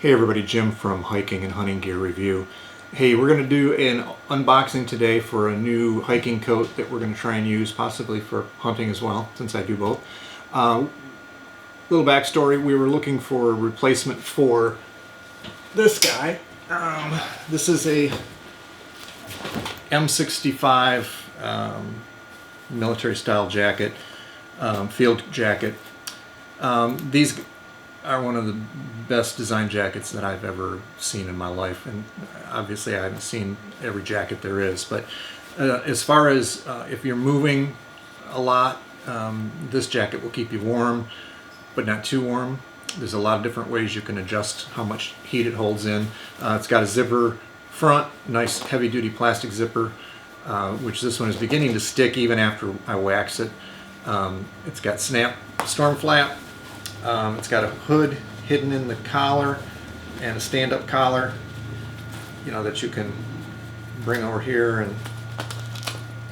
Hey everybody, Jim from Hiking and Hunting Gear Review. Hey, we're going to do an unboxing today for a new hiking coat that we're going to try and use, possibly for hunting as well, since I do both. Little backstory, we were looking for a replacement for this guy. This is a M65 military style jacket, field jacket. These are one of the best design jackets that I've ever seen in my life, and obviously I haven't seen every jacket there is, but as far as if you're moving a lot, this jacket will keep you warm but not too warm. There's a lot of different ways you can adjust how much heat it holds in. It's got a zipper front, nice heavy duty plastic zipper, which this one is beginning to stick even after I wax it. It's got snap storm flap. It's got a hood hidden in the collar and a stand-up collar, you know, that you can bring over here, and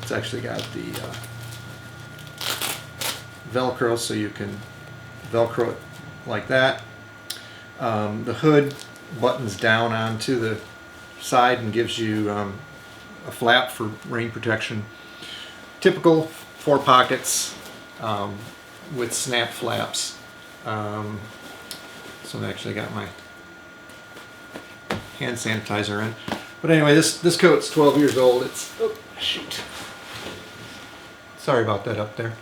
it's actually got the Velcro, so you can Velcro it like that. The hood buttons down onto the side and gives you a flap for rain protection. Typical 4 pockets with snap flaps. So I actually got my hand sanitizer in. But anyway, this coat's 12 years old. It's, oh shoot. Sorry about that up there.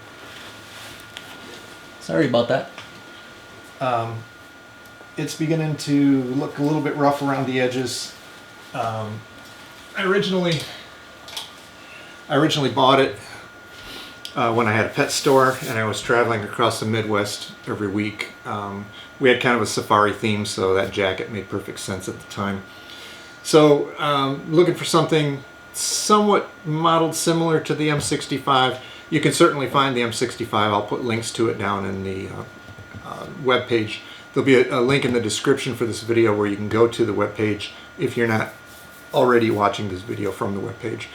Sorry about that. It's beginning to look a little bit rough around the edges. I originally bought it when I had a pet store and I was traveling across the Midwest every week. We had kind of a safari theme, so that jacket made perfect sense at the time. So looking for something somewhat modeled similar to the M65. You can certainly find the M65. I'll put links to it down in the web page. There'll be a link in the description for this video where you can go to the web page if you're not already watching this video from the web page.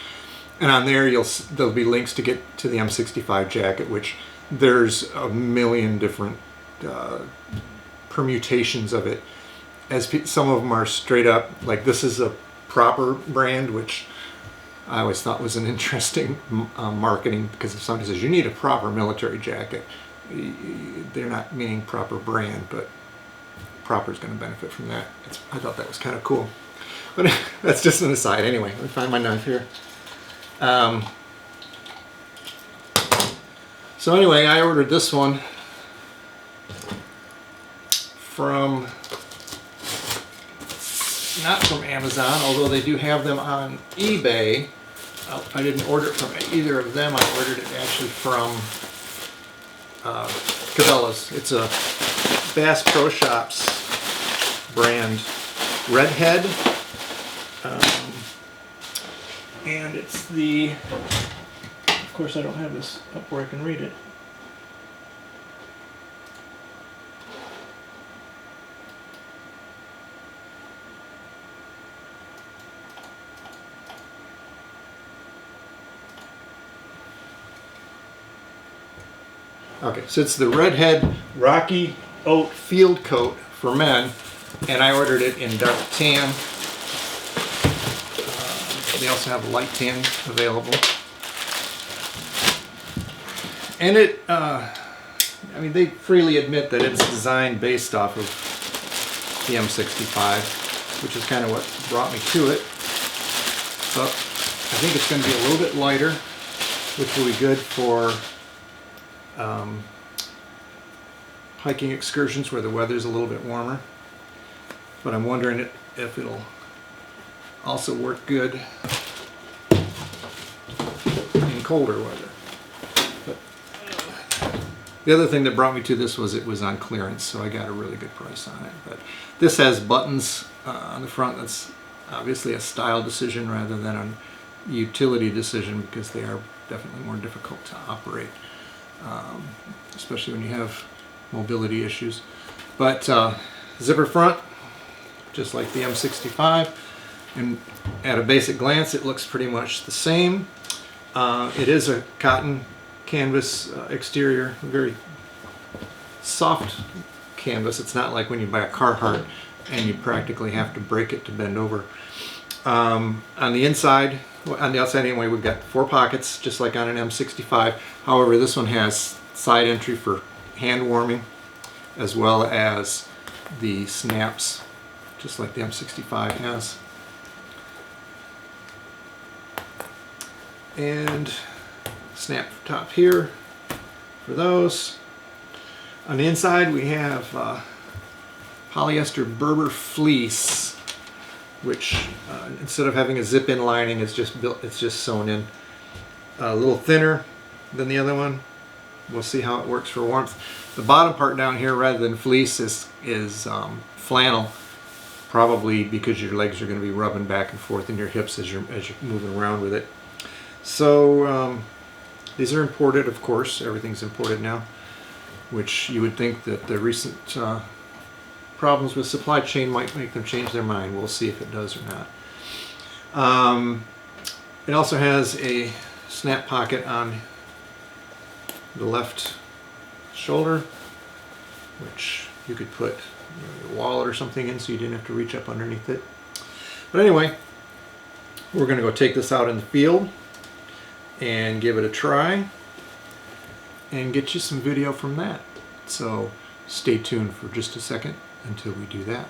And on there, there'll be links to get to the M65 jacket, which there's a million different permutations of it. As some of them are straight up, like this is a proper brand, which I always thought was an interesting marketing, because if somebody says you need a proper military jacket, they're not meaning proper brand, but proper is going to benefit from that. I thought that was kind of cool. But that's just an aside. Anyway, let me find my knife here. So anyway, I ordered this one from, not from Amazon, although they do have them on eBay. I didn't order it from either of them. I ordered it actually from Cabela's. It's a Bass Pro Shops brand Redhead. And it's the, of course I don't have this up where I can read it. Okay, so it's the Redhead Rocky Oat Field Coat for men, and I ordered it in dark tan. They also have light tan available. And it, I mean, they freely admit that it's designed based off of the M65, which is kind of what brought me to it. But I think it's going to be a little bit lighter, which will be good for hiking excursions where the weather's a little bit warmer. But I'm wondering if it'll also work good in colder weather. But the other thing that brought me to this was it was on clearance, so I got a really good price on it. But this has buttons on the front. That's obviously a style decision rather than a utility decision, because they are definitely more difficult to operate, especially when you have mobility issues. But zipper front, just like the M65. And at a basic glance, it looks pretty much the same. It is a cotton canvas exterior, very soft canvas. It's not like when you buy a Carhartt and you practically have to break it to bend over. On the inside, on the outside anyway, we've got 4 pockets, just like on an M65. However, this one has side entry for hand warming, as well as the snaps, just like the M65 has. And snap top here for those. On the inside we have polyester Berber fleece, which instead of having a zip-in lining, it's just sewn in. A little thinner than the other one. We'll see how it works for warmth. The bottom part down here, rather than fleece, is flannel, probably because your legs are going to be rubbing back and forth in your hips as you're moving around with it. So these are imported, of course. Everything's imported now, which you would think that the recent problems with supply chain might make them change their mind. We'll see if it does or not. It also has a snap pocket on the left shoulder, which you could put your wallet or something in, so you didn't have to reach up underneath it. But anyway, we're going to go take this out in the field and give it a try and get you some video from that. So stay tuned for just a second until we do that.